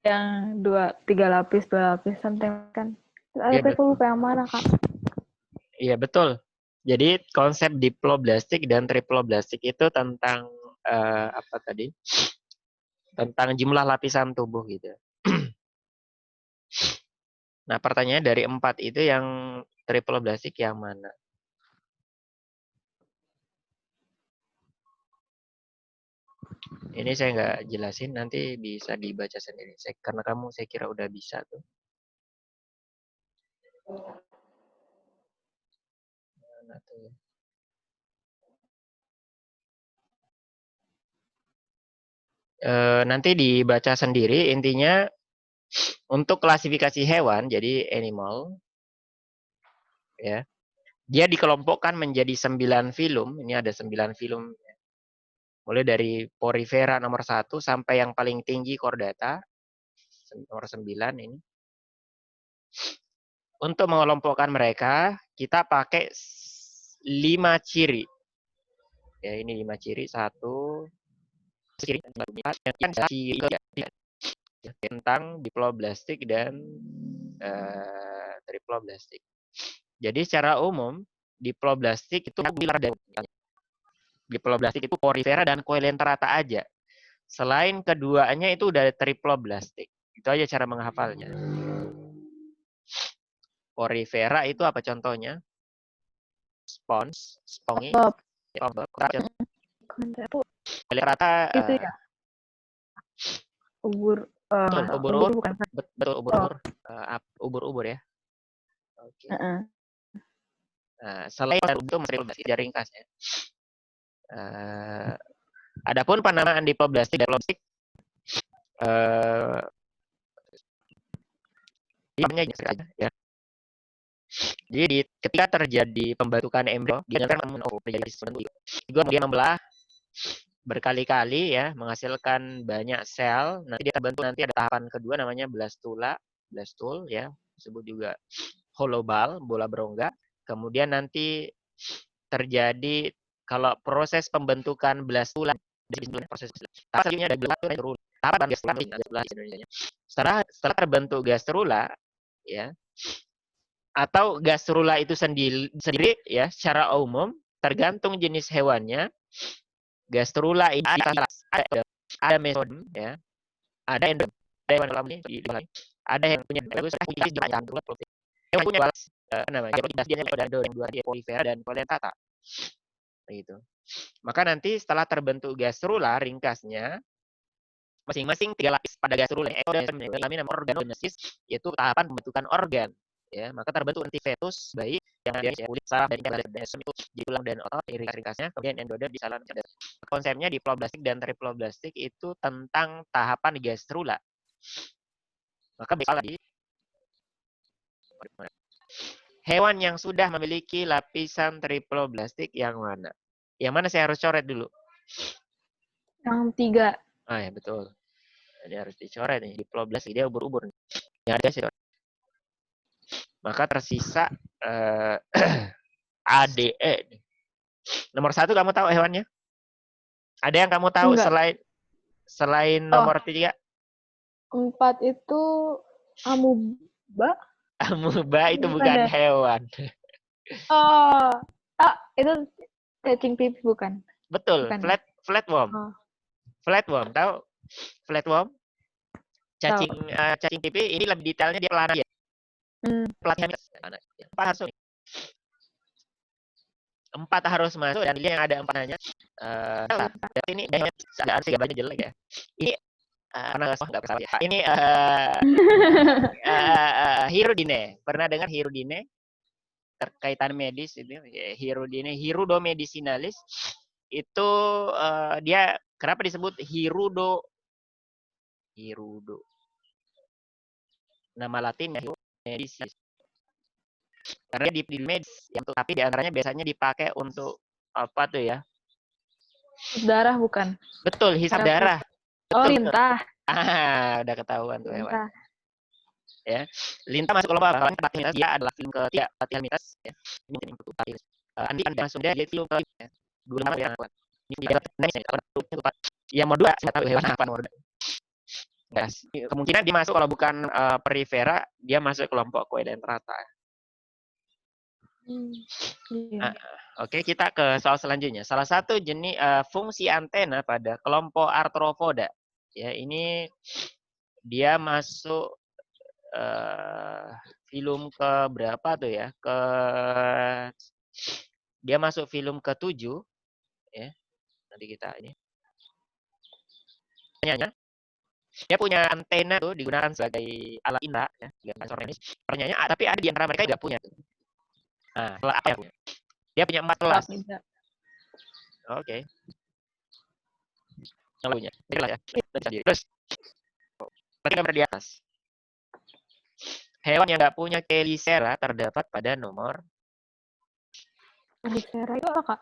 yang 2-3 lapis, 2 lapis something kan. Ada Iya, aku betul. lupa yang mana, Kak. Iya, betul. Jadi konsep diploblastik dan triploblastik itu tentang apa tadi? Tentang jumlah lapisan tubuh gitu. Nah, pertanyaannya dari 4 itu yang triploblastik yang mana? Ini saya nggak jelasin, nanti bisa dibaca sendiri. Karena kamu saya kira udah bisa tuh. Mana tuh? Nanti dibaca sendiri, intinya untuk klasifikasi hewan, jadi animal, ya, dia dikelompokkan menjadi 9 filum. Ini ada 9 filum. Mulai dari Porifera nomor 1 sampai yang paling tinggi Chordata, nomor 9 ini. Untuk mengelompokkan mereka, kita pakai 5 ciri. Ya, ini 5 ciri. 1, ciri tentang diploblastik dan triploblastik. Jadi secara umum diploblastik itu diploblastik itu Porifera dan Coelenterata aja. Selain keduanya itu udah triploblastik. Itu aja cara menghafalnya. Porifera itu apa contohnya? Spons, spongi, Coelenterata Itu ya, ubur. betul, Ubur ubur-ubur, bukan. betul ubur-ubur, ubur-ubur ya. Oke. Nah, selain itu masih ada ringkasnya. Adapun penamaan diploblastik dan diploblastik ya. Jadi ketika terjadi pembentukan embrio, dia membelah berkali-kali ya, menghasilkan banyak sel. Nanti dia terbentuk, nanti ada tahapan kedua namanya blastula, blastul ya, disebut juga hollow ball, bola berongga. Kemudian nanti terjadi kalau proses pembentukan blastula, proses selanjutnya ada gastrula. Setelah terbentuk gastrula ya, atau gastrula itu sendiri ya, secara umum tergantung jenis hewannya. Gastrula ini ada mesodem ya, ada endodem, ada yang punya bagus, yang punya namanya Porifera dan Coelenterata gitu. Maka nanti setelah terbentuk gastrula, ringkasnya masing-masing 3 lapis pada gastrula mengalami organogenesis, yaitu tahapan pembentukan organ ya. Maka terbentuk nanti fetus bayi yang ada kulit, saraf dan itu di tulang dan otot, ringkasnya. Kemudian endodem di saluran cerdas. Konsepnya diploblastik dan triploblastik itu tentang tahapan gastrula. Maka bisa lagi hewan yang sudah memiliki lapisan triploblastik yang mana? Yang mana saya harus coret dulu? Yang 3. Ah ya, betul. Jadi harus dicoret nih, diploblastik dia ubur-ubur. Yang ada sih. Maka tersisa ADE. Nomor 1 kamu tahu hewannya? Ada yang kamu tahu Enggak. selain nomor 3? 4 itu amuba. Amuba itu bukan Bukan ya? hewan. Itu cacing pipih bukan? Betul, Bukan ya? flatworm. Flatworm, tahu? Flatworm? Tahu. Cacing pipih ini lebih detailnya dia pelana ya. Pelatihan 4 harus masuk dan dia yang ada 4-nya. Berarti ini ada gambarnya jelek ya. Ini nggak salah ya. Ini Hirudine. Pernah dengar Hirudine? Terkaitan medis itu Hirudine, Hirudo medicinalis itu dia kenapa disebut Hirudo? Nama latinnya medicinalis. Karena di medis untuk, tapi diantaranya biasanya dipakai untuk apa tuh ya? Darah bukan? Betul, hisap darah. Betul, lintah. Udah ketahuan tuh hewan. Lintah. Ya, lintah masuk kelompok apa? Latihan dia adalah film ketiga, latihan mitas ya. Ini untuk Andi dan Sunda dia film ke dua nama yang kuat. Ini yang mau 2 saya tahu hewan apa nomor 2. Kemungkinan dia masuk kalau bukan perifera, dia masuk kelompok koelenterata. Iya. Oke, kita ke soal selanjutnya. Salah satu jenis fungsi antena pada kelompok arthropoda. Ya, ini dia masuk filum ke berapa tuh ya? Dia masuk filum ke-7 ya. Nanti kita ini. Pertanyaannya, dia punya antena tuh digunakan sebagai alat indra ya, pertanyaannya tapi ada di antara mereka yang nggak punya. Nah, apa yang punya? Dia punya 4 kelas. Oke. Yang punya. Inilah ya. Terus, berarti nomor di atas. Hewan yang nggak punya chelicera terdapat pada nomor. Chelicera itu apa, Kak?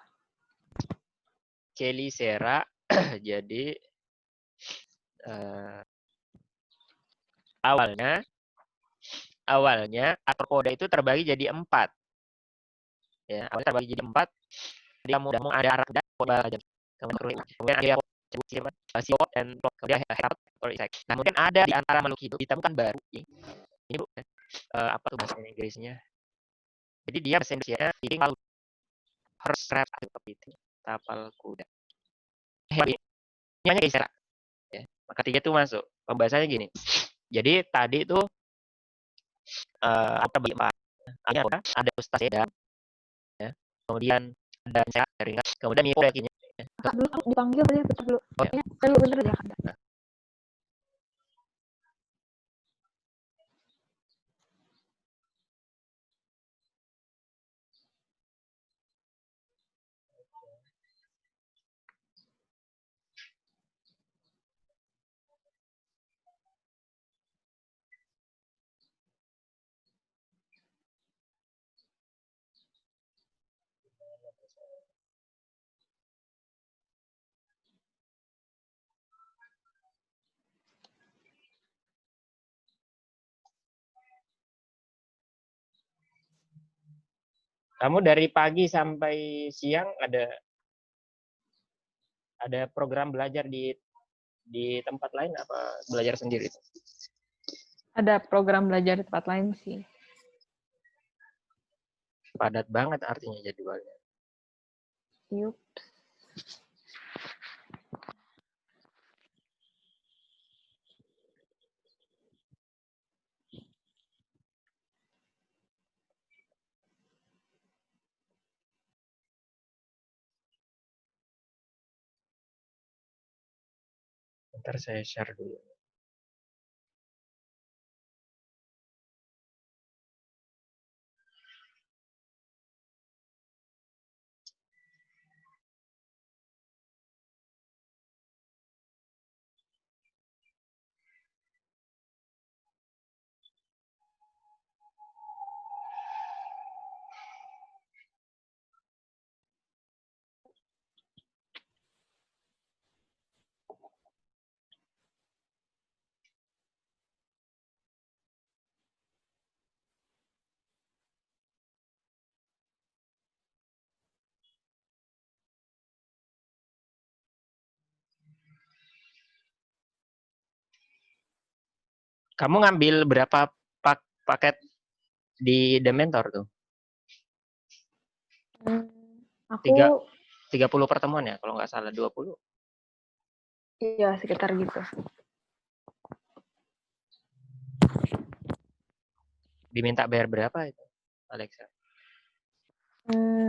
Chelicera jadi awalnya arthropoda itu terbagi jadi 4. Ya, awalnya terbagi jadi 4. Jadi kamu ada arachnida, kemudian ada siot dan kemudian insect. Nah, mungkin ada di antara makhluk hidup ditemukan baru ini Bu. Apa tuh bahasa Inggrisnya? Jadi dia bahasa Indonesia ini kalau horse rat seperti itu, tapal kuda. Hewan ini hanya geser. Ya, maka 3 itu masuk. Pembahasannya gini. Jadi tadi itu ada banyak ada Ustazeda, ya. Kemudian ada jaringan, kemudian Miporekinya. Kak, dulu aku dipanggil tadi, bentar dulu. Oh, ya. Dulu bentar ya, Kak. Kamu dari pagi sampai siang ada program belajar di tempat lain apa belajar sendiri? Ada program belajar di tempat lain sih. Padat banget artinya jadwalnya. Yup. Ntar saya share dulu. Kamu ngambil berapa paket di Dementor tuh? Aku 30 pertemuan ya, kalau nggak salah 20. iya sekitar gitu. Diminta bayar berapa itu, Alexa?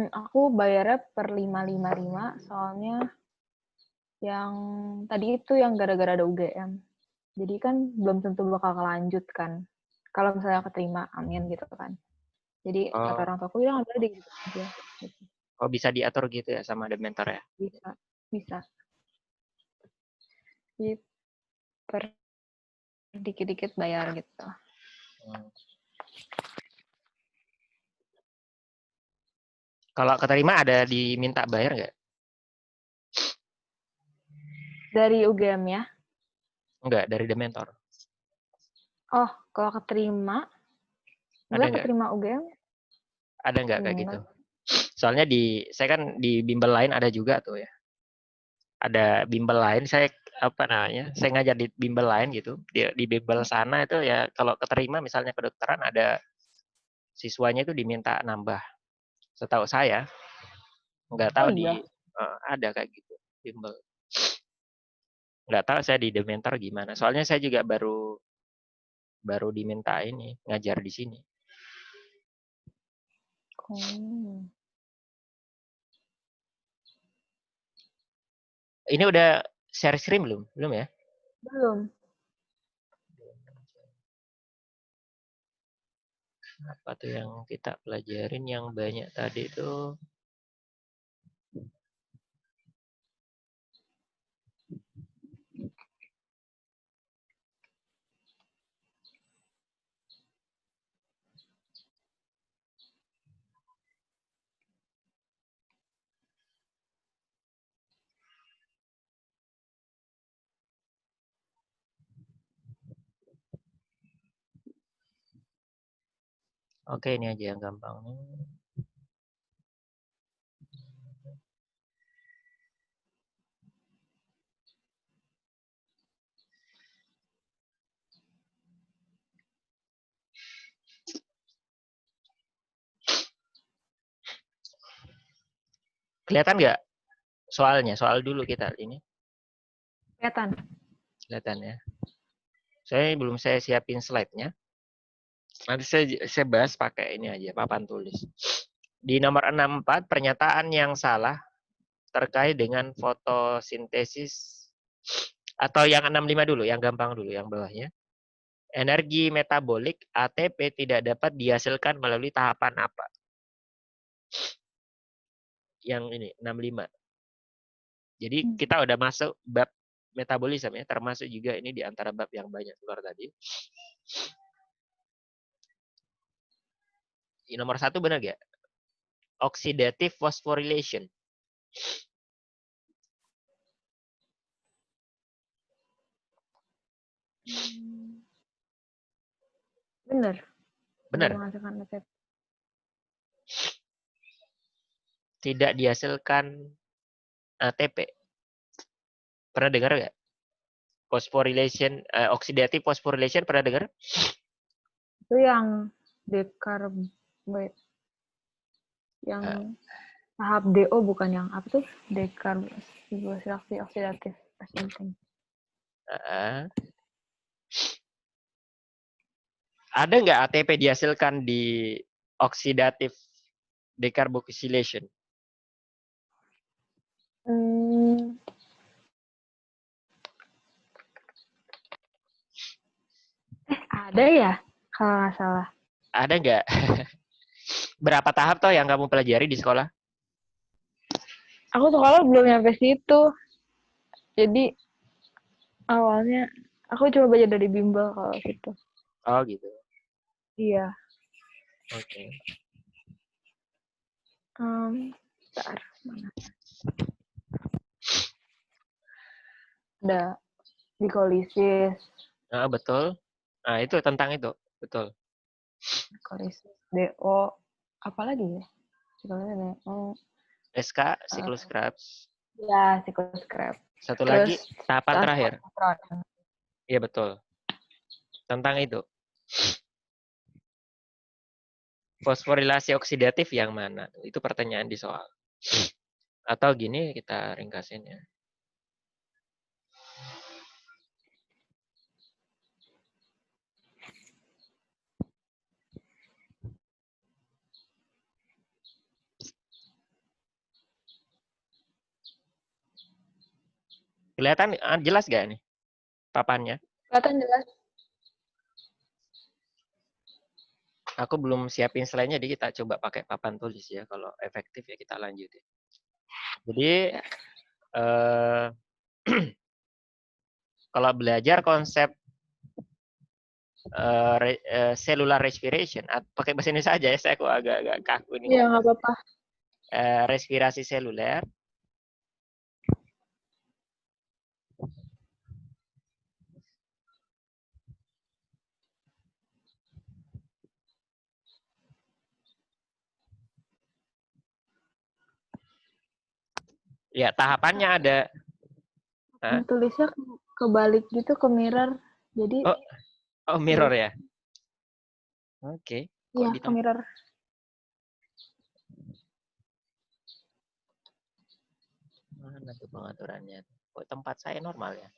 Aku bayarnya per 555, soalnya yang tadi itu yang gara-gara ada UGM. Jadi kan belum tentu bakal lanjut kan. Kalau misalnya keterima, amin gitu kan. Jadi kata orang tua aku, ya ngambil di gitu aja. Gitu. Oh, bisa diatur gitu ya sama Dementor ya? Bisa. Jadi per dikit-dikit bayar gitu. Kalau keterima ada diminta bayar nggak? Dari UGM ya? Enggak, dari Dementor. Oh, kalau keterima, Ada nggak? keterima UGM? Ada nggak kayak gitu? Soalnya saya kan di bimbel lain ada juga tuh ya. Ada bimbel lain, saya apa namanya, saya ngajar di bimbel lain gitu, di bimbel sana itu ya kalau keterima misalnya kedokteran ada siswanya itu diminta nambah. Setahu saya, nggak Oh tahu iya. ada kayak gitu bimbel. Nggak tahu saya di Dementor gimana. Soalnya saya juga baru diminta ini ngajar di sini. Oh. Ini udah share screen belum? Belum ya? Belum. Apa tuh yang kita pelajarin yang banyak tadi itu? Oke, ini aja yang gampang. Kelihatan nggak soalnya? Soal dulu kita ini. Kelihatan. Kelihatan ya. Saya siapin slide-nya. Nanti saya bahas pakai ini aja, papan tulis. Di nomor 64, pernyataan yang salah terkait dengan fotosintesis. Atau yang 65 dulu, yang gampang dulu, yang bawahnya. Energi metabolik ATP tidak dapat dihasilkan melalui tahapan apa? Yang ini, 65. Jadi kita udah masuk bab metabolisme ya, termasuk juga ini di antara bab yang banyak keluar tadi. Di nomor 1 benar gak? Oxidative phosphorylation. Benar. Benar. Menghasilkan ATP. Tidak dihasilkan ATP. Pernah dengar nggak? Phosphorylation, oxidative phosphorylation pernah dengar? Itu yang yang tahap DO bukan yang apa tuh? Dekarboksilasi oksidatif. Ada nggak ATP dihasilkan di oxidative decarbokylation? Ada ya? Kalau nggak salah. Ada nggak? Berapa tahap toh yang kamu pelajari di sekolah? Aku sekolah belum nyampe situ. Jadi awalnya aku coba belajar dari bimbel kalau gitu. Oh gitu. Iya. Oke. Bentar, mana? Ada glikolisis. Nah, betul. Nah, itu tentang itu. Betul. Glikolisis, DO, apa lagi ya? DO. SK, siklus Krebs. Ya, siklus Krebs. Satu Terus lagi, tahapan terakhir. neutron. Iya, betul. Tentang itu. Fosforilasi oksidatif yang mana? Itu pertanyaan di soal. Atau gini kita ringkasin ya. Kelihatan jelas gak nih papannya? Kelihatan jelas. Aku belum siapin slide-nya, jadi kita coba pakai papan tulis ya. Kalau efektif ya kita lanjutin. Jadi kalau belajar konsep cellular respiration, pakai bahasa Indonesia saja ya, saya kok agak kaku nih. Iya, nggak apa-apa. Respirasi seluler. Ya, tahapannya ada Hah? Tulisnya kebalik gitu ke mirror. Jadi Oh mirror ya. Oke. Kok iya di ke mirror. mana tuh pengaturannya? Kok tempat saya normal ya?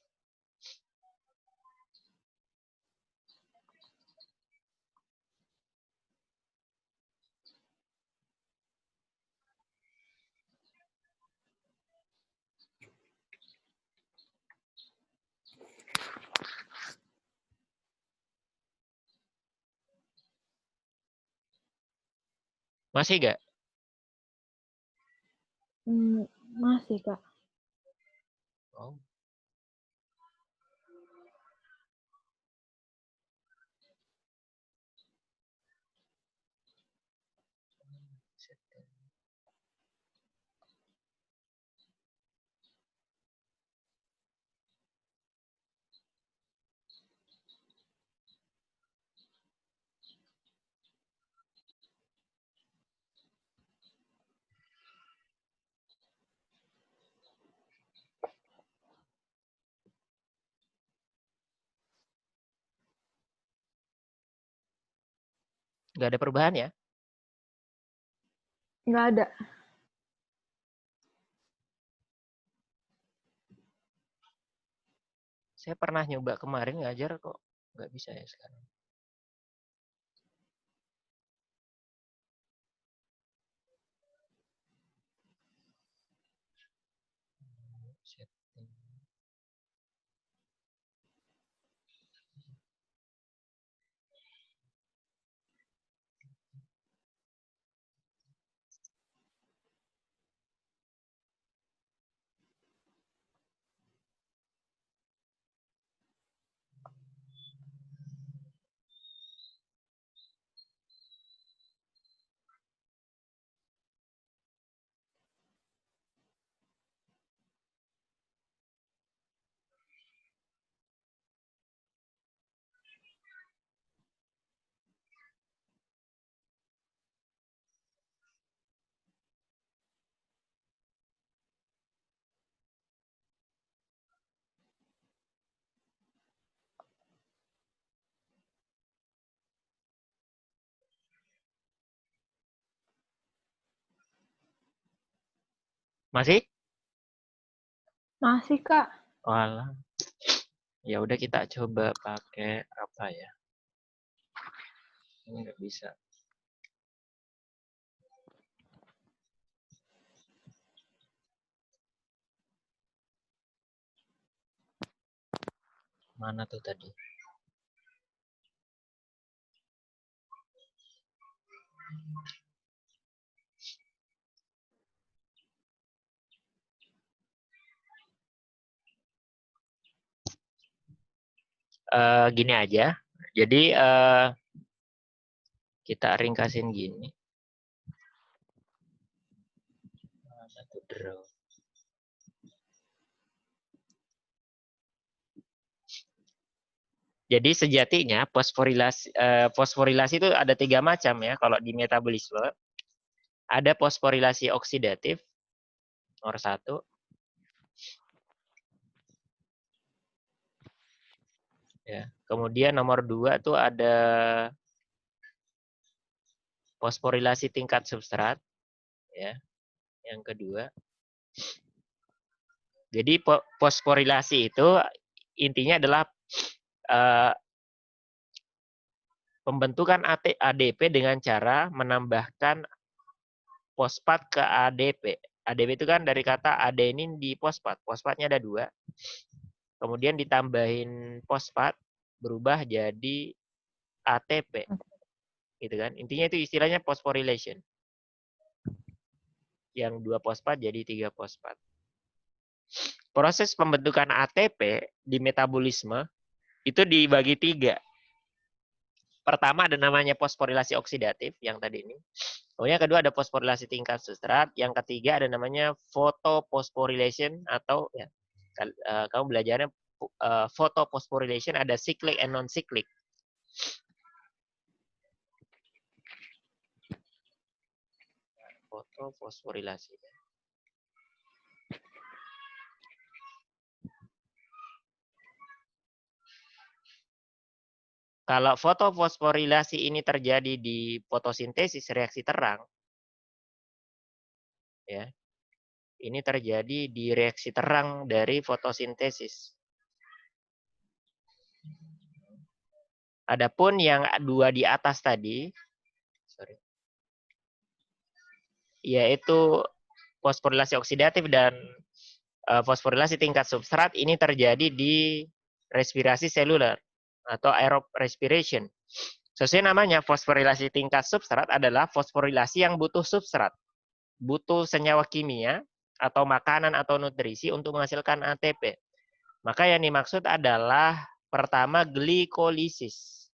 Masih gak? Masih, Kak. Oh. Nggak ada perubahan ya? Nggak ada. Saya pernah nyoba kemarin ngajar kok nggak bisa ya sekarang. Setting. Masih? Masih, Kak. Walah. Ya udah kita coba pakai apa ya? Ini nggak bisa. Mana tuh tadi? Gini aja. Jadi kita ringkasin gini. Mana tuh draw? Jadi sejatinya fosforilasi itu ada 3 macam ya kalau di metabolisme. Ada fosforilasi oksidatif nomor 1. Ya. Kemudian nomor 2 tuh ada fosforilasi tingkat substrat ya. Yang kedua. Jadi fosforilasi itu intinya adalah pembentukan ADP dengan cara menambahkan fosfat ke ADP. ADP itu kan dari kata adenin di fosfat. Fosfatnya ada 2. Kemudian ditambahin fosfat berubah jadi ATP. Gitu kan. Intinya itu istilahnya phosphorylation. Yang 2 fosfat jadi 3 fosfat. Proses pembentukan ATP di metabolisme itu dibagi 3. Pertama ada namanya fosforilasi oksidatif yang tadi ini. Kemudian yang kedua ada fosforilasi tingkat substrat. Yang ketiga ada namanya photophosphorylation atau ya kamu belajarnya photophosphorylation, ada cyclic and non cyclic. Photophosphorylasi. Kalau fotofosforilasi ini terjadi di fotosintesis reaksi terang, ya, ini terjadi di reaksi terang dari fotosintesis. Adapun yang dua di atas tadi, yaitu fosforilasi oksidatif dan fosforilasi tingkat substrat, ini terjadi di respirasi seluler atau aerob respiration. Sesuai namanya, fosforilasi tingkat substrat adalah fosforilasi yang butuh substrat, butuh senyawa kimia atau makanan atau nutrisi untuk menghasilkan ATP. Maka yang dimaksud adalah pertama glikolisis.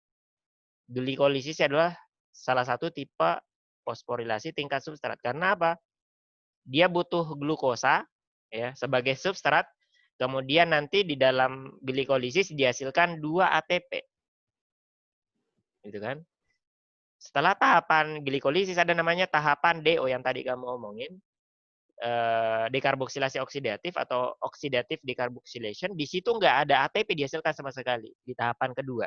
Glikolisis adalah salah satu tipe fosforilasi tingkat substrat. Karena apa? Dia butuh glukosa ya sebagai substrat, kemudian nanti di dalam glikolisis dihasilkan 2 ATP. Gitu kan? Setelah tahapan glikolisis ada namanya tahapan DO yang tadi kamu omongin. Dekarboksilasi oksidatif atau oxidative decarboxylation, di situ nggak ada ATP dihasilkan sama sekali di tahapan kedua.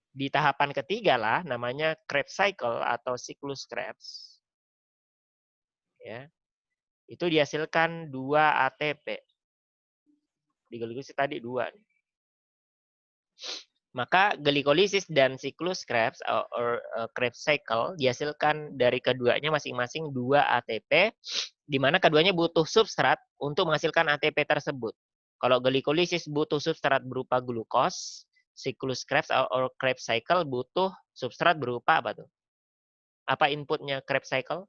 Di tahapan ketiga lah, namanya Krebs cycle atau siklus Krebs. Ya, itu dihasilkan 2 ATP. Di glikolisis tadi 2. Maka glikolisis dan siklus Krebs or Krebs cycle dihasilkan dari keduanya masing-masing 2 ATP, di mana keduanya butuh substrat untuk menghasilkan ATP tersebut. Kalau glikolisis butuh substrat berupa glukos, siklus Krebs or Krebs cycle butuh substrat berupa apa tuh? Apa inputnya Krebs cycle?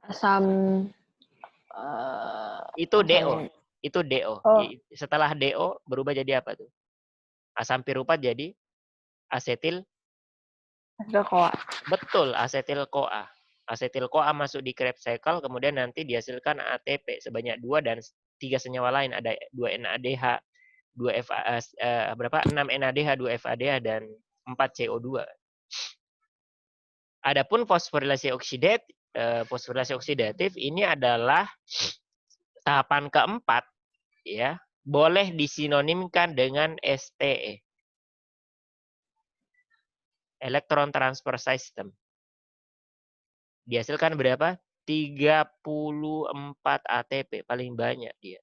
Asam Itu DO. Itu DO. Oh. Setelah DO berubah jadi apa tuh? Asam piruvat jadi asetil CoA. Betul, asetil-CoA. Asetil-CoA masuk di Krebs cycle, kemudian nanti dihasilkan ATP sebanyak 2 dan 3 senyawa lain. Ada 2 NADH, 2 6 NADH, 2 FADH, dan 4 CO2. Adapun fosforilasi oksidatif ini adalah tahapan keempat, ya, boleh disinonimkan dengan STE. Electron Transfer System. Dihasilkan berapa? 34 ATP, paling banyak dia.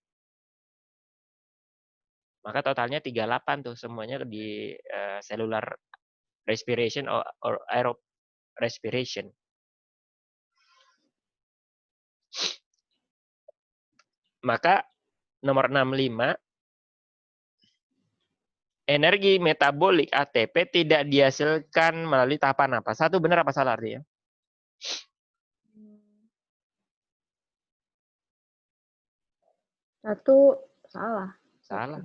Maka totalnya 38 tuh semuanya di cellular respiration or aerob respiration. Maka nomor 65, energi metabolik ATP tidak dihasilkan melalui tahapan apa? Satu benar apa salah artinya? Satu salah. Salah.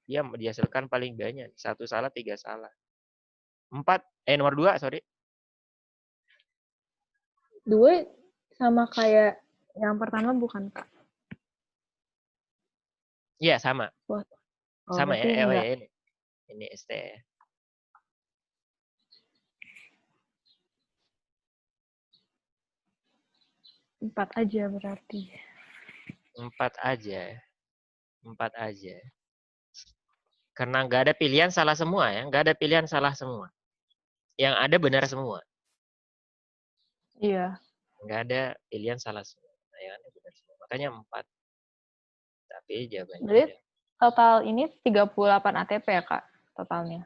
Dia dihasilkan paling banyak. 1 salah, 3 salah. 4, nomor 2, sorry. 2 sama kayak yang pertama bukan, Kak? Iya, sama. Oh, Sama ya. ya, Ini ST. 4 aja berarti. 4 aja. 4 aja. Karena nggak ada pilihan salah semua ya. Nggak ada pilihan salah semua. Yang ada benar semua. Iya. Nggak ada pilihan salah semua. Yang ada benar semua. Makanya 4. Tapi jawabannya Jadi ada. total ini 38 ATP ya, Kak? Totalnya.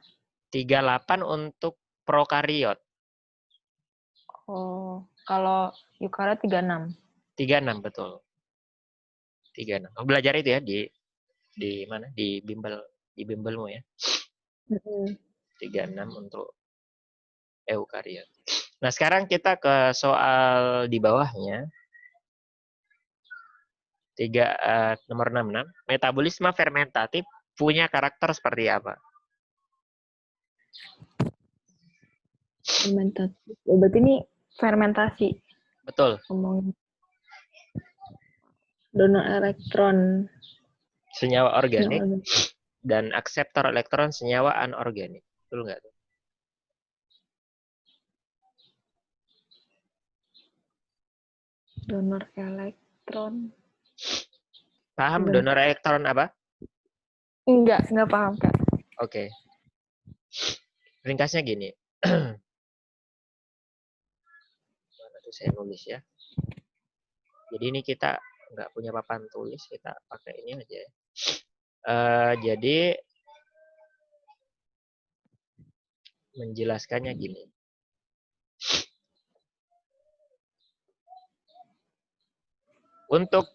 38 untuk prokariot. Oh, kalau eukaryot 36. 36 betul. 36. Oh, belajar itu ya di mana? Di bimbelmu ya. 36 untuk eukariot. Nah, sekarang kita ke soal di bawahnya. Nomor 66. Metabolisme fermentatif punya karakter seperti apa? Fermentatif. Oh, berarti ini fermentasi. Betul. Ngomongin donor elektron. Senyawa organik dan akseptor elektron senyawa anorganik. Betul nggak? Donor elektron. Paham donor elektron apa? Enggak paham, Kak. Oke. Ringkasnya gini. Mana tuh saya nulis ya. Jadi ini kita nggak punya papan tulis, kita pakai ini aja ya. Jadi menjelaskannya gini. Untuk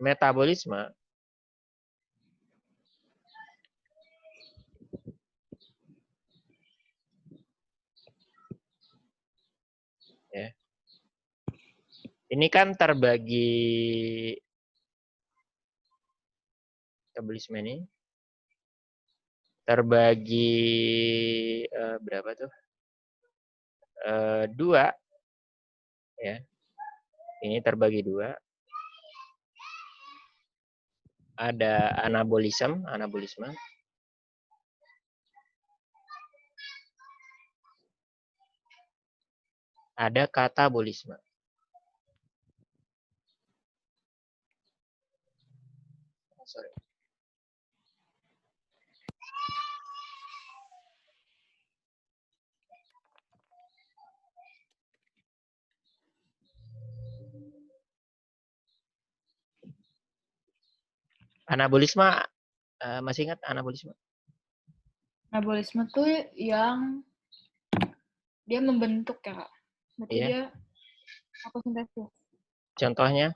metabolisme ya. Ini kan terbagi metabolisme ini terbagi berapa tuh? 2 ya. Ini terbagi 2. Ada anabolisme. Ada katabolisme. Sorry. Anabolisme, masih ingat anabolisme? Anabolisme tuh yang dia membentuk ya, Kak. Berarti Iya. dia fotosintesis. Contohnya?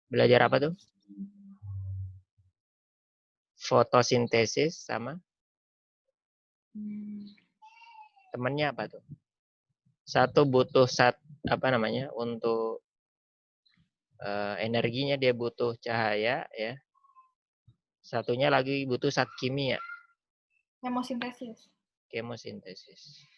Belajar apa tuh? Fotosintesis sama? Temennya apa tuh? Satu butuh untuk energinya dia butuh cahaya ya. Satunya lagi butuh zat kimia. Kemosintesis. Kemosintesis.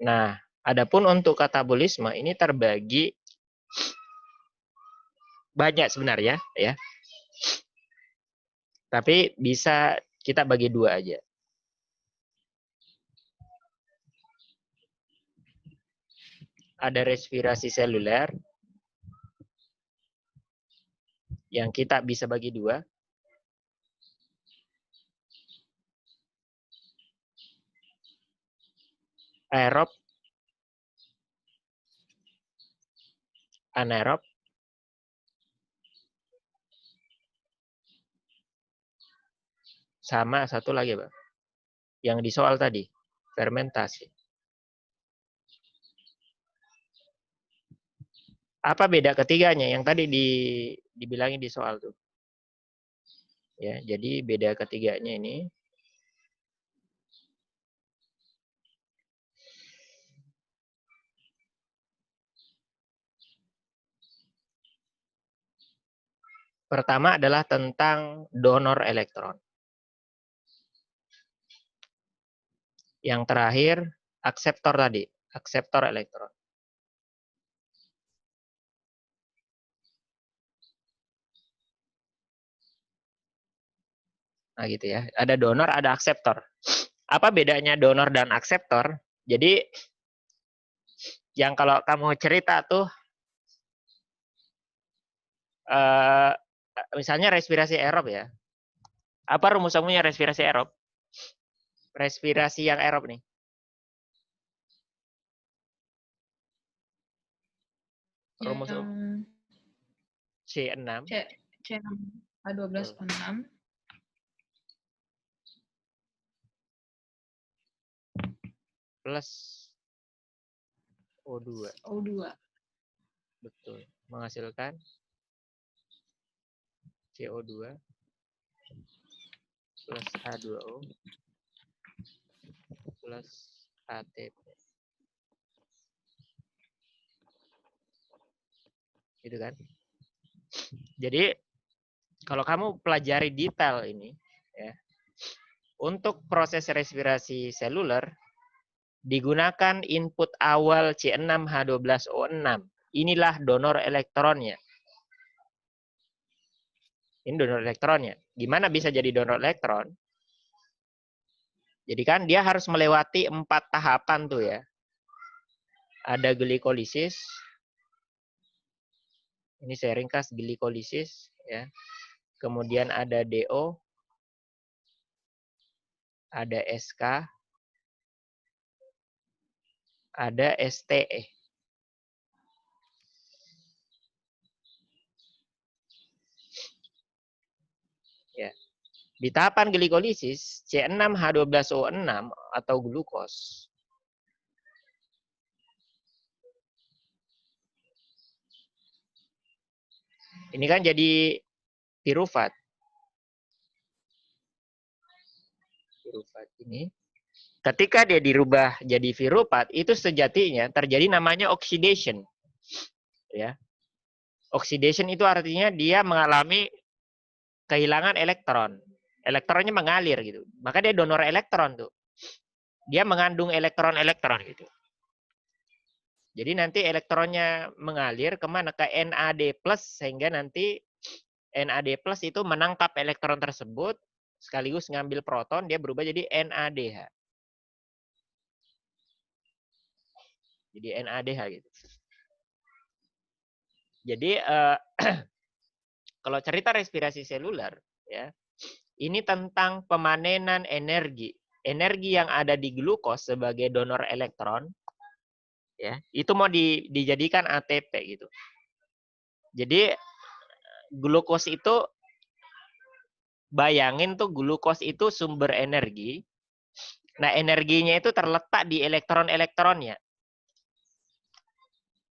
Nah, adapun untuk katabolisme ini terbagi banyak sebenarnya ya. Tapi bisa kita bagi 2 aja. Ada respirasi seluler yang kita bisa bagi 2. Aerob, anaerob, sama satu lagi, Pak. Yang di soal tadi, fermentasi. Apa beda ketiganya? Yang tadi dibilangin di soal tuh. Ya, jadi beda ketiganya ini pertama adalah tentang donor elektron. Yang terakhir, akseptor tadi, akseptor elektron. Nah gitu ya, ada donor, ada akseptor. Apa bedanya donor dan akseptor? Jadi, yang kalau kamu cerita tuh, misalnya respirasi aerob ya. Apa rumus umumnya respirasi aerob? Respirasi yang aerob nih. Rumus C6. C6 H12O6 plus O2. Betul. Menghasilkan CO2 plus H2O plus ATP. Gitu kan? Jadi kalau kamu pelajari detail ini ya, untuk proses respirasi seluler digunakan input awal C6H12O6. Inilah donor elektronnya. Ini donor elektronnya. Gimana bisa jadi donor elektron? Jadi kan dia harus melewati 4 tahapan tuh ya. Ada glikolisis. Ini saya ringkas glikolisis ya. Kemudian ada DO, ada SK, ada STE. Ya. Di tahapan glikolisis, C6H12O6 atau glukos ini kan jadi piruvat. Piruvat ini, ketika dia dirubah jadi piruvat, itu sejatinya terjadi namanya oxidation. Ya. Oxidation itu artinya dia mengalami kehilangan elektron. Elektronnya mengalir gitu. Maka dia donor elektron tuh. Dia mengandung elektron-elektron gitu. Jadi nanti elektronnya mengalir kemana? Ke NAD+, sehingga nanti NAD+ itu menangkap elektron tersebut, sekaligus ngambil proton, dia berubah jadi NADH. Jadi NADH gitu. Jadi kalau cerita respirasi seluler, ya, ini tentang pemanenan energi. Energi yang ada di glukos sebagai donor elektron, ya, itu mau dijadikan ATP gitu. Jadi glukos itu, bayangin tuh glukos itu sumber energi. Nah, energinya itu terletak di elektron-elektronnya.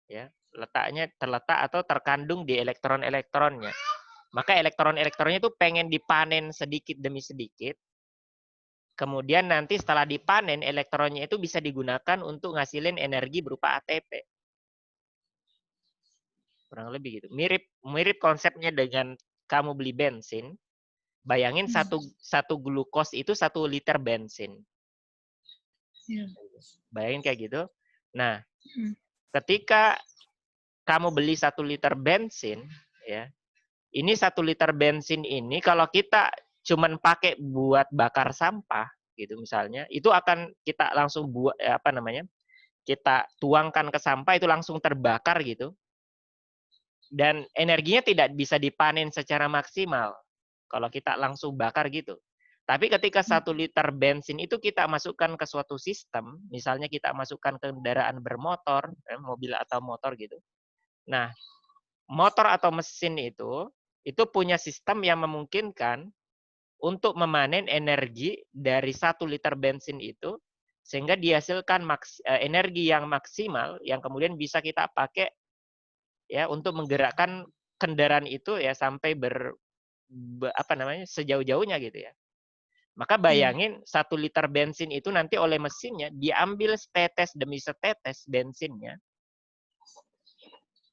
Ya, terletak atau terkandung di elektron-elektronnya. Maka elektron-elektronnya itu pengen dipanen sedikit demi sedikit. Kemudian nanti setelah dipanen, elektronnya itu bisa digunakan untuk ngasilin energi berupa ATP. Kurang lebih gitu. Mirip konsepnya dengan kamu beli bensin. Bayangin satu glukos itu 1 liter bensin. Bayangin kayak gitu. Nah, ketika kamu beli 1 liter bensin, ya, ini 1 liter bensin ini kalau kita cuman pakai buat bakar sampah gitu misalnya, itu akan kita langsung buat kita tuangkan ke sampah, itu langsung terbakar gitu. Dan energinya tidak bisa dipanen secara maksimal kalau kita langsung bakar gitu. Tapi ketika 1 liter bensin itu kita masukkan ke suatu sistem, misalnya kita masukkan ke kendaraan bermotor, mobil atau motor gitu. Nah, motor atau mesin itu punya sistem yang memungkinkan untuk memanen energi dari 1 liter bensin itu, sehingga dihasilkan energi yang maksimal yang kemudian bisa kita pakai ya untuk menggerakkan kendaraan itu ya sampai sejauh-jauhnya gitu ya. Maka bayangin 1 liter bensin itu nanti oleh mesinnya diambil setetes demi setetes bensinnya.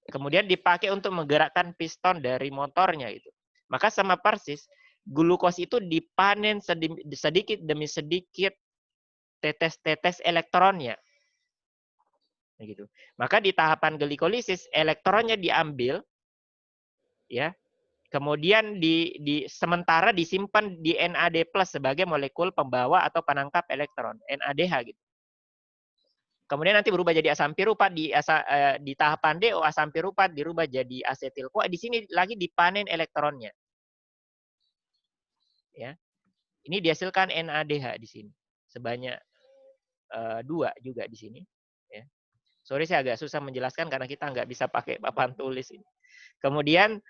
Kemudian dipakai untuk menggerakkan piston dari motornya itu. Maka sama persis glukos itu dipanen sedikit demi sedikit tetes-tetes elektronnya. Gitu. Maka di tahapan glikolisis elektronnya diambil ya. Kemudian sementara disimpan di NAD+ sebagai molekul pembawa atau penangkap elektron, NADH gitu. Kemudian nanti berubah jadi asam piruvat di tahapan DO, asam piruvat dirubah jadi asetil-CoA. Di sini lagi dipanen elektronnya. Ya. Ini dihasilkan NADH di sini. Sebanyak 2 juga di sini, ya. Sorry saya agak susah menjelaskan karena kita nggak bisa pakai papan tulis ini. Kemudian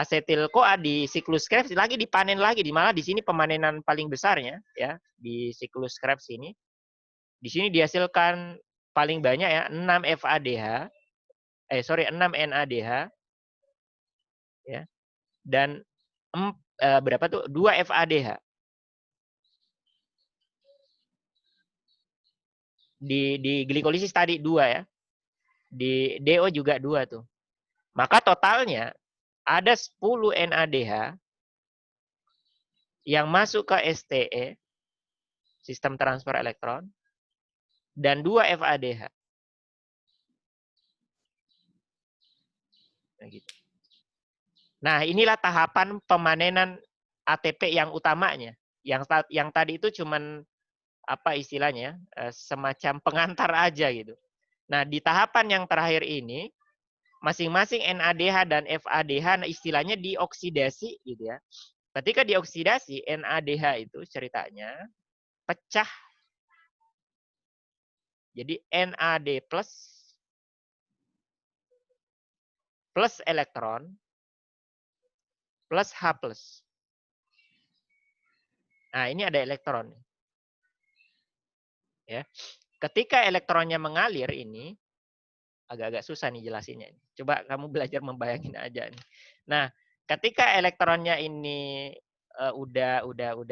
asetil-CoA di siklus Krebs lagi dipanen lagi, malah di sini pemanenan paling besarnya ya di siklus Krebs ini. Di sini dihasilkan paling banyak ya 6 FADH, 6 NADH ya. Dan berapa tuh? 2 FADH. Di glikolisis tadi 2 ya. Di DO juga 2 tuh. Maka totalnya ada 10 NADH yang masuk ke STE, sistem transfer elektron, dan 2 FADH. Nah, inilah tahapan pemanenan ATP yang utamanya. Yang tadi itu cuman apa istilahnya, semacam pengantar aja gitu. Nah, di tahapan yang terakhir ini, masing-masing NADH dan FADH istilahnya dioksidasi gitu ya. Ketika dioksidasi, NADH itu ceritanya pecah. Jadi NAD plus elektron plus H plus. Nah, ini ada elektron. Ya. Ketika elektronnya mengalir ini, agak-agak susah nih jelasinnya. Coba kamu belajar membayangin aja nih. Nah, ketika elektronnya ini udah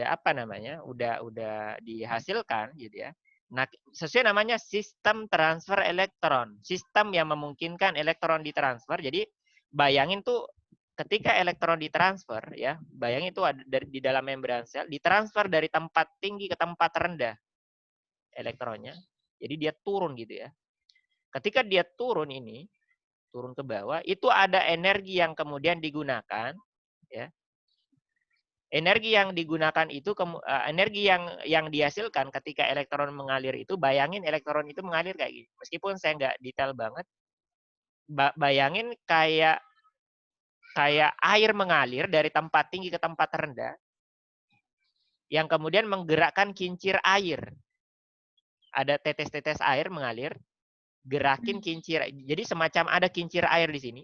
apa namanya? Udah dihasilkan gitu ya. Nah, sesuai namanya sistem transfer elektron. Sistem yang memungkinkan elektron ditransfer. Jadi bayangin tuh ketika elektron ditransfer ya, bayangin itu ada di dalam membran sel ditransfer dari tempat tinggi ke tempat rendah elektronnya. Jadi dia turun gitu ya. Ketika dia turun ini, turun ke bawah, itu ada energi yang kemudian digunakan ya. Energi yang digunakan itu energi yang dihasilkan ketika elektron mengalir itu, bayangin elektron itu mengalir kayak gini. Meskipun saya nggak detail banget, bayangin kayak air mengalir dari tempat tinggi ke tempat rendah yang kemudian menggerakkan kincir air. Ada tetes-tetes air mengalir, gerakin kincir. Jadi semacam ada kincir air di sini.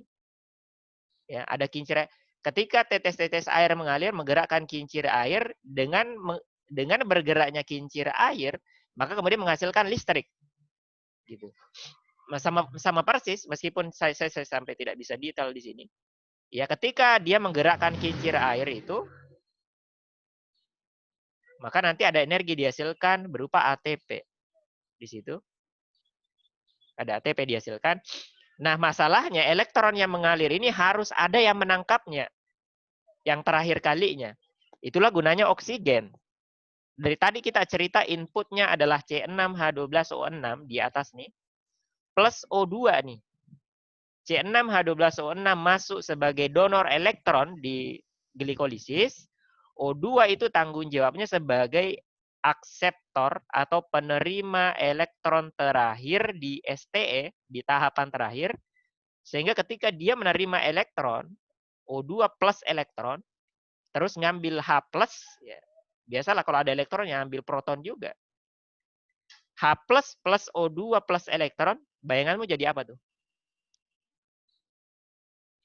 Ya, ada kincir air. Ketika tetes-tetes air mengalir menggerakkan kincir air dengan bergeraknya kincir air, maka kemudian menghasilkan listrik. Gitu. Sama persis meskipun saya sampai tidak bisa detail di sini. Ya, ketika dia menggerakkan kincir air itu, maka nanti ada energi dihasilkan berupa ATP. Di situ ada ATP dihasilkan. Nah, masalahnya elektron yang mengalir ini harus ada yang menangkapnya. Yang terakhir kalinya. Itulah gunanya oksigen. Dari tadi kita cerita inputnya adalah C6H12O6 di atas nih. Plus O2 nih. C6H12O6 masuk sebagai donor elektron di glikolisis. O2 itu tanggung jawabnya sebagai akseptor atau penerima elektron terakhir di STE, di tahapan terakhir. Sehingga ketika dia menerima elektron, O2 plus elektron, terus ngambil H plus, ya, biasalah kalau ada elektronnya ambil proton juga. H plus plus O2 plus elektron, bayanganmu jadi apa tuh?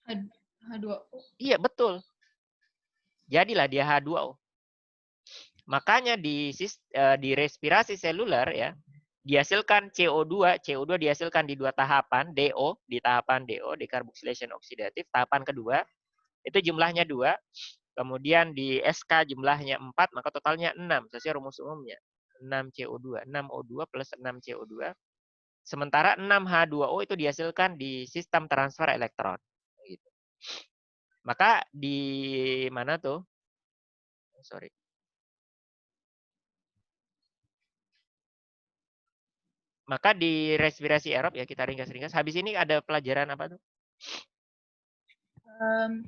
H2O. Iya, betul. Jadilah dia H2O. Makanya di respirasi seluler ya, dihasilkan CO2, CO2 dihasilkan di dua tahapan, DO, di tahapan DO, decarboxylation oksidatif, tahapan kedua, itu jumlahnya 2, kemudian di SK jumlahnya 4, maka totalnya 6, sesuai rumus umumnya. 6 CO2, 6 O2 plus 6 CO2. Sementara 6 H2O itu dihasilkan di sistem transfer elektron. Gitu. Maka di mana tuh? Sorry. Maka di respirasi aerob ya kita ringkas-ringkas. Habis ini ada pelajaran apa tuh?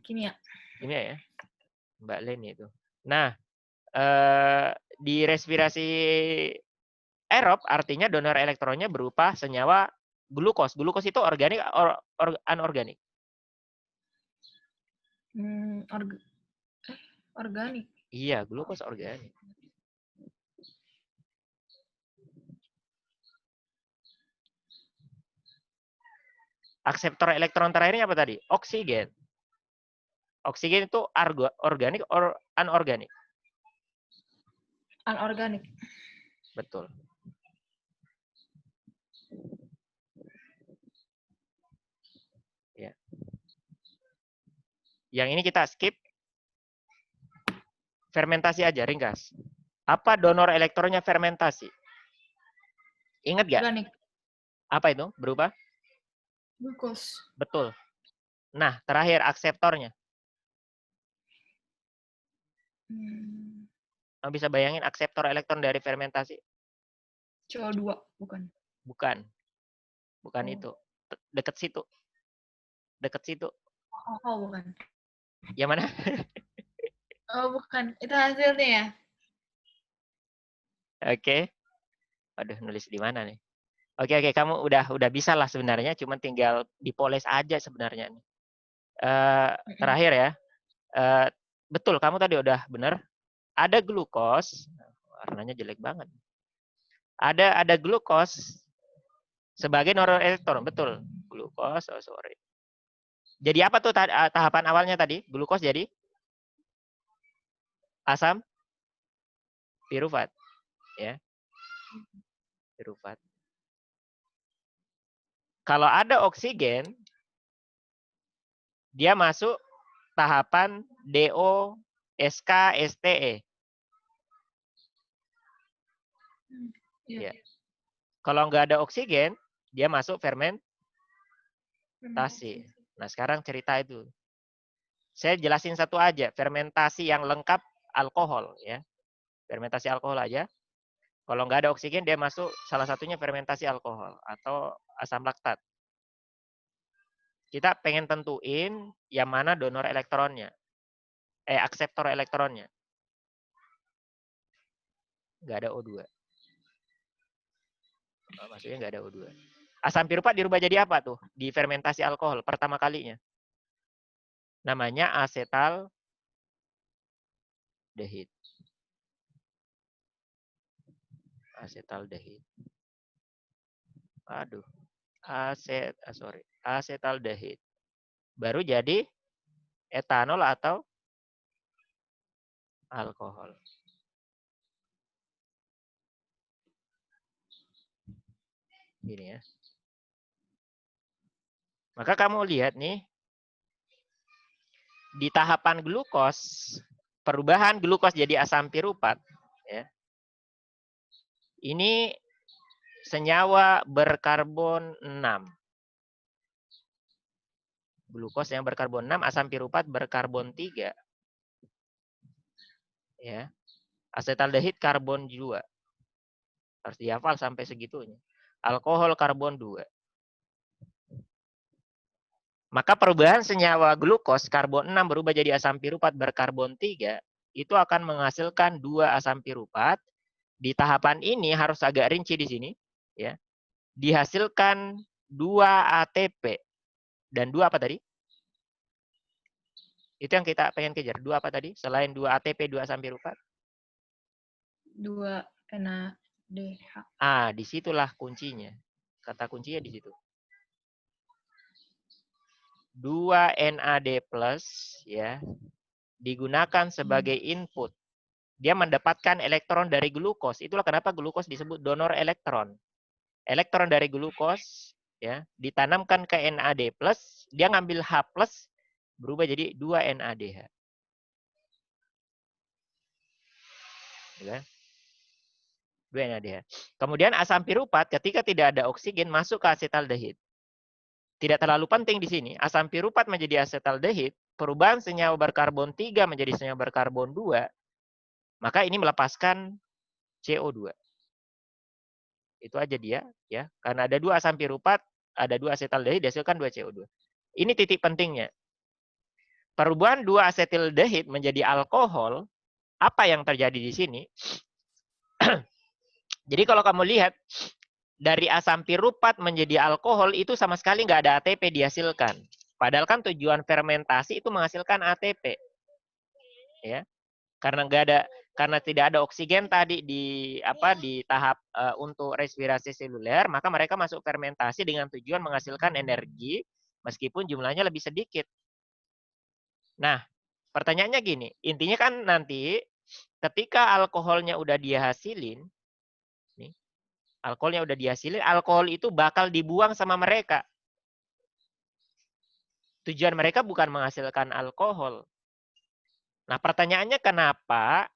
Kimia. Kimia ya, Mbak Leni itu. Nah, di respirasi aerob artinya donor elektronnya berupa senyawa glukos. Glukos itu organik anorganik? Organik. Iya, glukos organik. Akseptor elektron terakhirnya apa tadi? Oksigen. Oksigen itu organik or anorganik? Anorganik. Betul. Ya. Yang ini kita skip. Fermentasi aja, ringkas. Apa donor elektronnya fermentasi? Ingat gak? Organik. Apa itu? Berubah? Glukos. Betul. Nah, terakhir akseptornya. Kamu bisa bayangin akseptor elektron dari fermentasi? CO2, bukan. Bukan. Bukan itu. Deket situ. Deket situ. Oh, bukan. Yang mana? Oh, bukan. Itu hasilnya ya? Oke. Aduh, nulis di mana nih? Oke, kamu udah bisa lah sebenarnya, cuma tinggal dipoles aja sebenarnya nih. Terakhir ya, betul kamu tadi udah benar. Ada glukos, warnanya jelek banget. Ada glukos sebagai nonelektron, betul. Glukos, oh sorry. Jadi apa tuh tahapan awalnya tadi? Glukos jadi asam pirufat, ya, pirufat. Kalau ada oksigen, dia masuk tahapan DO, SK, STE. Ya. Kalau nggak ada oksigen, dia masuk fermentasi. Nah, sekarang cerita itu. Saya jelasin satu aja, fermentasi yang lengkap alkohol, ya. Fermentasi alkohol aja. Kalau nggak ada oksigen, dia masuk salah satunya fermentasi alkohol atau asam laktat. Kita pengen tentuin yang mana donor elektronnya, akseptor elektronnya. Nggak ada O2. Maksudnya nggak ada O2. Asam piruvat dirubah jadi apa tuh? Di fermentasi alkohol pertama kalinya. Namanya asetaldehid. Asetaldehid. Aduh. Asetaldehid. Baru jadi etanol atau alkohol. Gini ya. Maka kamu lihat nih, di tahapan glukos, perubahan glukos jadi asam piruvat, ya. Ini senyawa berkarbon 6. Glukos yang berkarbon 6, asam piruvat berkarbon 3. Ya. Asetaldehid karbon 2. Harus dihafal sampai segitunya. Alkohol karbon 2. Maka perubahan senyawa glukos karbon 6 berubah jadi asam piruvat berkarbon 3, itu akan menghasilkan 2 asam piruvat. Di tahapan ini harus agak rinci di sini, ya. Dihasilkan 2 ATP dan 2 apa tadi? Itu yang kita pengen kejar. 2 apa tadi? Selain 2 ATP, 2 asam piruvat? 2 NADH. Disitulah kuncinya. Kata kuncinya di situ. 2 NAD+, ya, digunakan sebagai input. Dia mendapatkan elektron dari glukos. Itulah kenapa glukos disebut donor elektron. Elektron dari glukos, ya, ditanamkan ke NAD+, dia ngambil H+, berubah jadi 2 NADH. Ya. 2 NADH. Kemudian asam piruvat ketika tidak ada oksigen masuk ke asetaldehid. Tidak terlalu penting di sini. Asam piruvat menjadi asetaldehid, perubahan senyawa berkarbon 3 menjadi senyawa berkarbon 2, maka ini melepaskan CO2. Itu aja dia, ya. Karena ada 2 asam piruvat, ada 2 asetaldehid, dihasilkan 2 CO2. Ini titik pentingnya. Perubahan 2 asetaldehid menjadi alkohol, apa yang terjadi di sini? Jadi kalau kamu lihat, dari asam piruvat menjadi alkohol itu sama sekali nggak ada ATP dihasilkan. Padahal kan tujuan fermentasi itu menghasilkan ATP. Ya. Karena tidak ada oksigen tadi di tahap untuk respirasi seluler, maka mereka masuk fermentasi dengan tujuan menghasilkan energi meskipun jumlahnya lebih sedikit. Nah, pertanyaannya gini, intinya kan nanti ketika alkoholnya udah dihasilin, nih, alkohol itu bakal dibuang sama mereka. Tujuan mereka bukan menghasilkan alkohol. Nah, pertanyaannya kenapa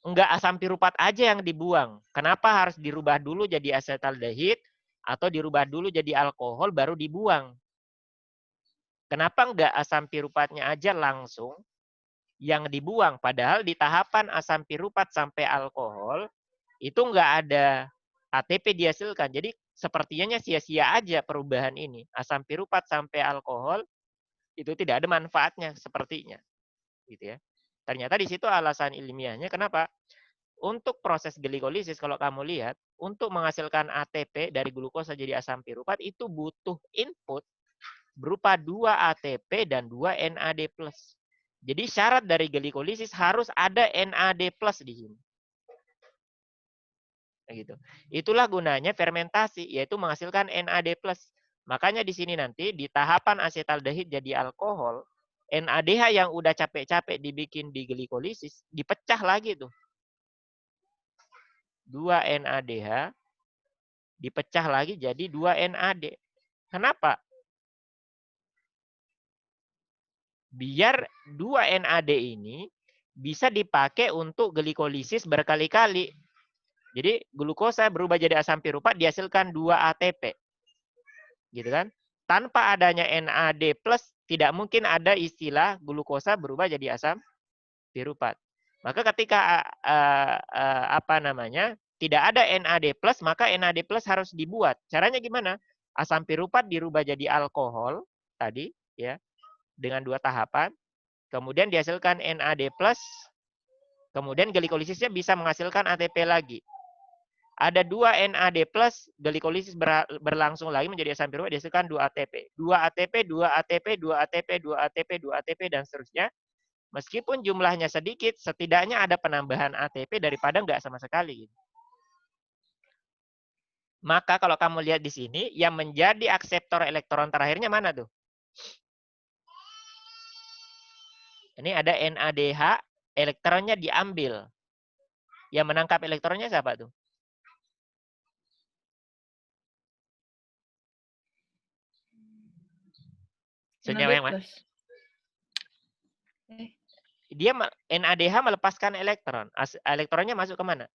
enggak asam piruvat aja yang dibuang? Kenapa harus dirubah dulu jadi asetaldehid atau dirubah dulu jadi alkohol baru dibuang? Kenapa enggak asam piruvatnya aja langsung yang dibuang? Padahal di tahapan asam piruvat sampai alkohol itu enggak ada ATP dihasilkan. Jadi sepertinya sia-sia aja perubahan ini. Asam piruvat sampai alkohol itu tidak ada manfaatnya sepertinya. Gitu ya. Ternyata di situ alasan ilmiahnya kenapa? untuk proses glikolisis kalau kamu lihat, untuk menghasilkan ATP dari glukosa jadi asam piruvat itu butuh input berupa 2 ATP dan 2 NAD+. Jadi syarat dari glikolisis harus ada NAD+ di sini. Gitu. Itulah gunanya fermentasi, yaitu menghasilkan NAD+. Makanya di sini nanti di tahapan asetaldehid jadi alkohol, NADH yang udah capek-capek dibikin di glikolisis dipecah lagi tuh. 2 NADH dipecah lagi jadi 2 NAD. Kenapa? Biar 2 NAD ini bisa dipakai untuk glikolisis berkali-kali. Jadi glukosa berubah jadi asam piruvat dihasilkan 2 ATP. Gitu kan? Tanpa adanya NAD+, tidak mungkin ada istilah glukosa berubah jadi asam piruvat. Maka ketika tidak ada NAD+, maka NAD+ harus dibuat. Caranya gimana? Asam piruvat dirubah jadi alkohol tadi ya dengan 2 tahapan. Kemudian dihasilkan NAD+, kemudian glikolisisnya bisa menghasilkan ATP lagi. Ada 2 NAD+, glikolisis berlangsung lagi menjadi asam piruvat dihasilkan 2 ATP. 2 ATP, 2 ATP, 2 ATP, 2 ATP, 2 ATP, dan seterusnya. Meskipun jumlahnya sedikit, setidaknya ada penambahan ATP daripada enggak sama sekali. Maka kalau kamu lihat di sini, yang menjadi akseptor elektron terakhirnya mana tuh? Ini ada NADH, elektronnya diambil. Yang menangkap elektronnya siapa tuh? Senyawa yang mana? Dia NADH melepaskan elektron. Elektronnya masuk ke mana?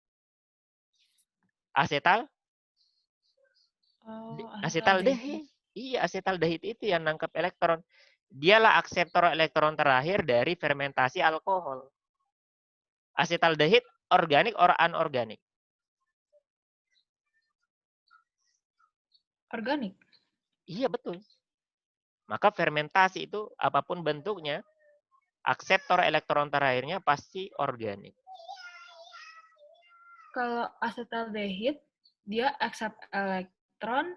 Asetal? Asetaldehid. Iya, asetaldehid itu yang nangkap elektron. Dialah akseptor elektron terakhir dari fermentasi alkohol. Asetaldehid organik or anorganik? Organik. Iya, betul. Maka fermentasi itu apapun bentuknya, akseptor elektron terakhirnya pasti organik. Kalau asetaldehid, dia accept elektron,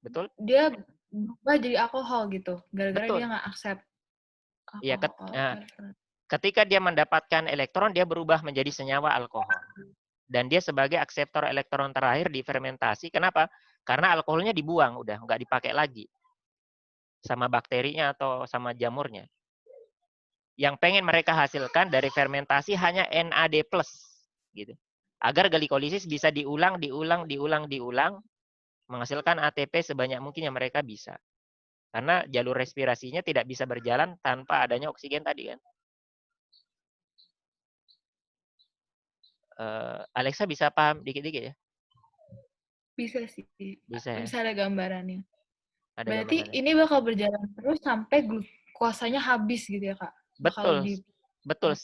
betul. Dia berubah jadi alkohol gitu, gara-gara Betul. dia nggak accept Iya, alkohol. ketika dia mendapatkan elektron, dia berubah menjadi senyawa alkohol. Dan dia sebagai akseptor elektron terakhir di fermentasi. Kenapa? Karena alkoholnya dibuang, udah nggak dipakai lagi sama bakterinya atau sama jamurnya. Yang pengen mereka hasilkan dari fermentasi hanya NAD+, gitu. Agar glikolisis bisa diulang, menghasilkan ATP sebanyak mungkin yang mereka bisa. Karena jalur respirasinya tidak bisa berjalan tanpa adanya oksigen tadi kan. Alexa bisa paham dikit-dikit ya? Bisa sih. Bisa ya? Bisa ada gambarannya. Ada Berarti gambarannya. ini bakal berjalan terus sampai glukosanya habis gitu ya, Kak? Betul.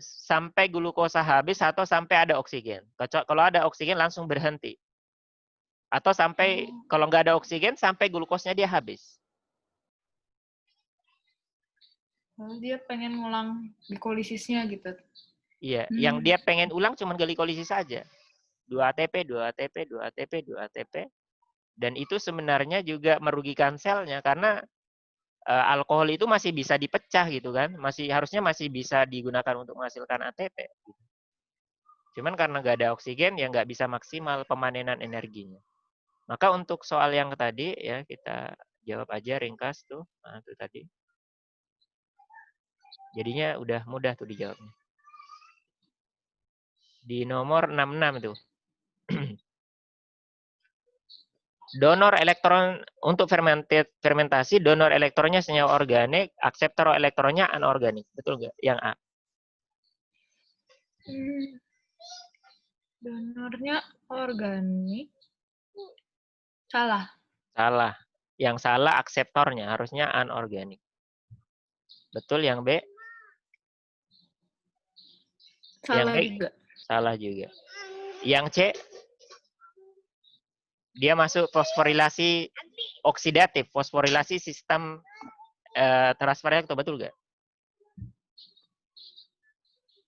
Sampai glukosa habis atau sampai ada oksigen. Kalau ada oksigen langsung berhenti. Atau sampai kalau nggak ada oksigen sampai glukosnya dia habis. Dia pengen ngulang glikolisisnya gitu. Iya, yang dia pengen ulang cuma glikolisis saja. 2 ATP, 2 ATP, 2 ATP, 2 ATP. Dan itu sebenarnya juga merugikan selnya karena alkohol itu masih bisa dipecah gitu kan. Harusnya masih bisa digunakan untuk menghasilkan ATP. Cuman karena nggak ada oksigen ya nggak bisa maksimal pemanenan energinya. Maka untuk soal yang tadi ya kita jawab aja ringkas tuh. Nah, itu tadi. Jadinya udah mudah tuh dijawabnya. Di nomor 66 itu. Donor elektron untuk fermentasi, donor elektronnya senyawa organik, akseptor elektronnya anorganik. Betul nggak? Yang A. Donornya organik. Salah. Salah. Yang salah akseptornya, harusnya anorganik. Betul yang B? Salah juga. Salah juga. Yang C? Dia masuk fosforilasi oksidatif, fosforilasi sistem transfer reaktor, betul nggak?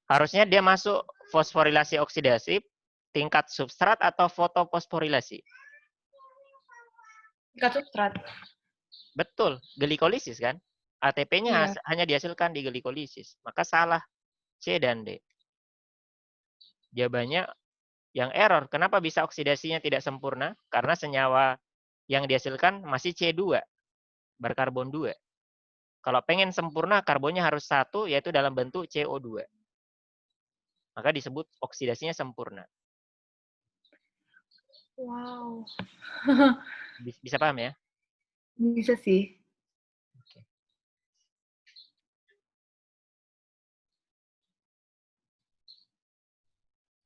Harusnya dia masuk fosforilasi oksidasi, tingkat substrat atau fotofosforilasi? Tingkat substrat. Betul, glikolisis kan? ATP-nya Iya. hanya dihasilkan di glikolisis. Maka salah C dan D. Jawabannya yang error. Kenapa bisa oksidasinya tidak sempurna? Karena senyawa yang dihasilkan masih C2, berkarbon 2. Kalau pengen sempurna, karbonnya harus 1, yaitu dalam bentuk CO2. Maka disebut oksidasinya sempurna. Wow. Bisa paham ya? Bisa sih.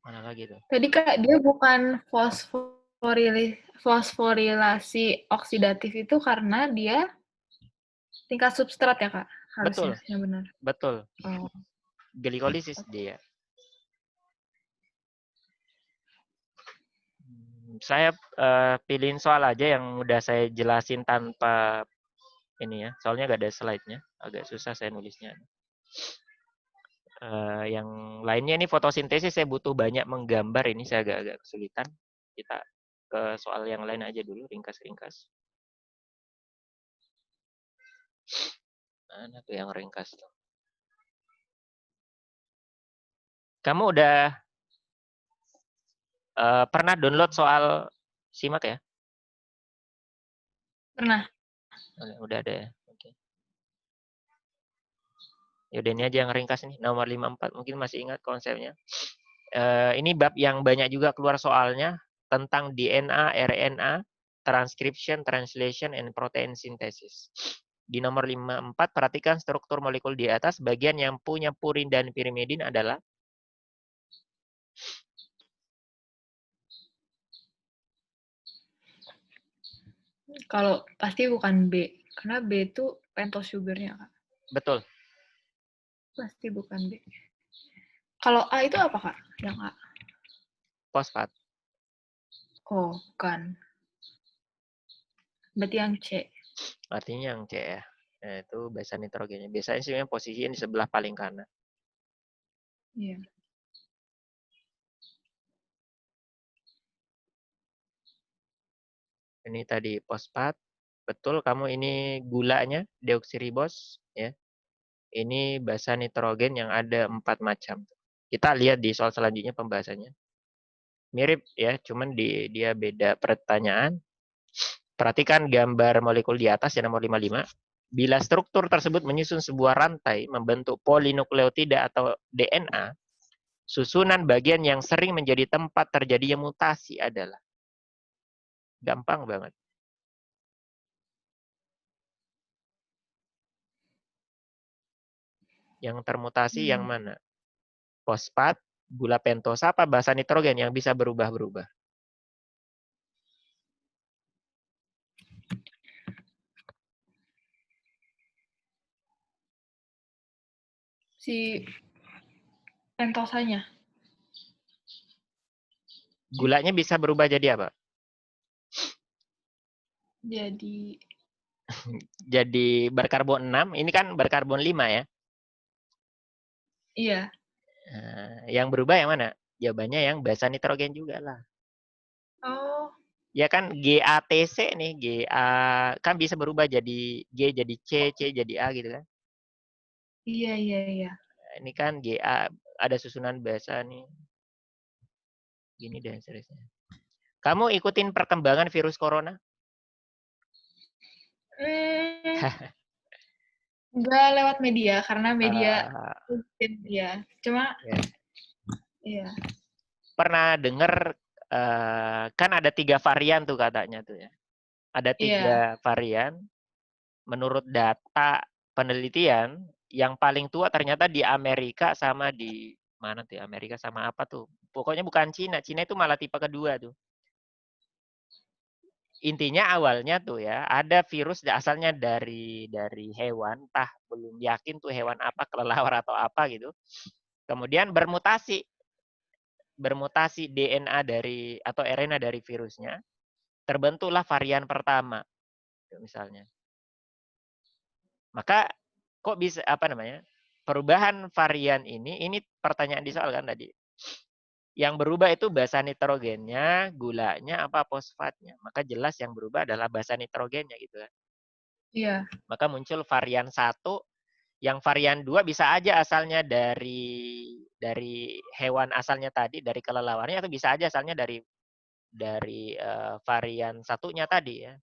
Mana lagi tuh? Tadi Kak, dia bukan fosforilasi oksidatif itu karena dia tingkat substrat ya Kak? Betul, Harusnya, yang benar. betul. Oh. Glikolisis dia. Saya pilihin soal aja yang udah saya jelasin tanpa ini ya. Soalnya gak ada slide-nya. Agak susah saya nulisnya. Yang lainnya ini fotosintesis saya butuh banyak menggambar. Ini saya agak kesulitan. Kita ke soal yang lain aja dulu, ringkas-ringkas. Mana tuh yang ringkas tuh? Kamu udah pernah download soal SIMAK ya? Pernah. Udah ada ya? Oke. Yaudah ini aja yang ringkas nih, nomor 54. Mungkin masih ingat konsepnya. Ini bab yang banyak juga keluar soalnya tentang DNA, RNA, transcription, translation, and protein synthesis. Di nomor 54, perhatikan struktur molekul di atas. Bagian yang punya purin dan pirimidin adalah Kalau pasti bukan B. Karena B itu pentose sugarnya Kak. betul. Pasti bukan B. Kalau A itu apa Kak? Yang A. Fosfat. Oh, bukan. Berarti yang C. Artinya yang C ya. Nah, itu basa nitrogennya. Biasanya sih memang posisinya di sebelah paling kanan. Iya. Ini tadi fosfat. Betul, kamu ini gulanya, deoksiribos. Ya. Ini basa nitrogen yang ada 4 macam. Kita lihat di soal selanjutnya pembahasannya. Mirip ya, cuman dia beda pertanyaan. Perhatikan gambar molekul di atas yang nomor 55. Bila struktur tersebut menyusun sebuah rantai membentuk polinukleotida atau DNA, susunan bagian yang sering menjadi tempat terjadinya mutasi adalah. Gampang banget. Yang termutasi yang mana? Fosfat, gula pentosa, apa basa nitrogen yang bisa berubah-berubah? Si pentosanya. Gulanya bisa berubah jadi apa? Jadi berkarbon 6, ini kan berkarbon 5 ya. Iya. Yang berubah yang mana? Jawabannya yang basa nitrogen juga lah. Oh. Ya kan GATC nih, GA kan bisa berubah jadi G jadi C, C jadi A gitu kan. Iya. Ini kan GA ada susunan basa nih. Gini dan seterusnya. Kamu ikutin perkembangan virus corona? Enggak lewat media, karena media mungkin ya. Cuma, iya. Pernah dengar kan ada 3 varian tuh katanya tuh ya. Ada 3 varian. Menurut data penelitian, yang paling tua ternyata di Amerika sama di mana tuh? Amerika sama apa tuh? Pokoknya bukan Cina. Cina itu malah tipe kedua tuh. Intinya awalnya tuh ya, ada virus asalnya dari hewan, entah belum yakin tuh hewan apa, kelelawar atau apa gitu. Kemudian bermutasi DNA dari atau RNA dari virusnya, terbentuklah varian pertama misalnya. Maka kok bisa perubahan varian ini pertanyaan di soal kan tadi. Yang berubah itu basa nitrogennya, gulanya, apa fosfatnya. Maka jelas yang berubah adalah basa nitrogennya gitu kan. Iya. Maka muncul varian 1, yang varian 2 bisa aja asalnya dari hewan asalnya tadi, dari kelelawarnya, atau bisa aja asalnya dari varian satunya tadi ya.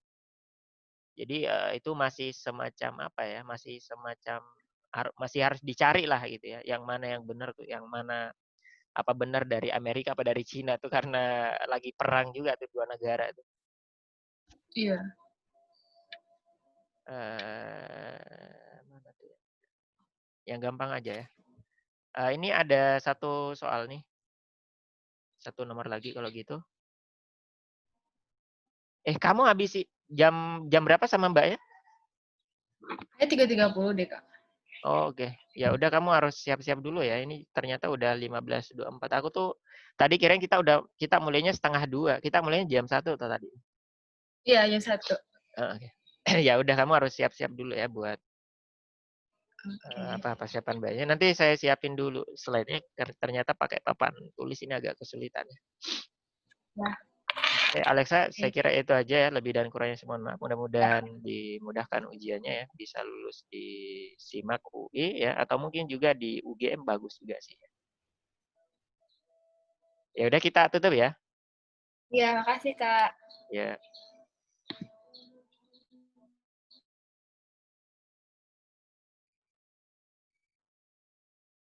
Jadi itu masih semacam apa ya? Masih harus dicari lah gitu ya. Yang mana yang benar tuh, yang mana apa benar dari Amerika apa dari Cina tuh, karena lagi perang juga tuh dua negara tuh. Iya. Mana tuh? Yang gampang aja ya. Ini ada satu soal nih. Satu nomor lagi kalau gitu. Kamu habis jam berapa sama Mbaknya? Saya 3.30 deh, Kak. Oh, oke. Ya udah, kamu harus siap-siap dulu ya. Ini ternyata udah 15.24. Aku tuh tadi kirain kita mulainya 1:30. Kita mulainya jam 1 tuh tadi. Iya, jam 1. Oke. Ya udah, kamu harus siap-siap dulu ya buat Oke. persiapan Mbaknya. Nanti saya siapin dulu slide-nya, ternyata pakai papan tulis ini agak kesulitan ya. Ya. Alexa, saya Oke. kira itu aja ya, lebih dan kurangnya mohon maaf. Mudah-mudahan dimudahkan ujiannya ya, bisa lulus di SIMAK UI ya, atau mungkin juga di UGM bagus juga sih. Ya udah, kita tutup ya. Iya, makasih, Kak. Ya.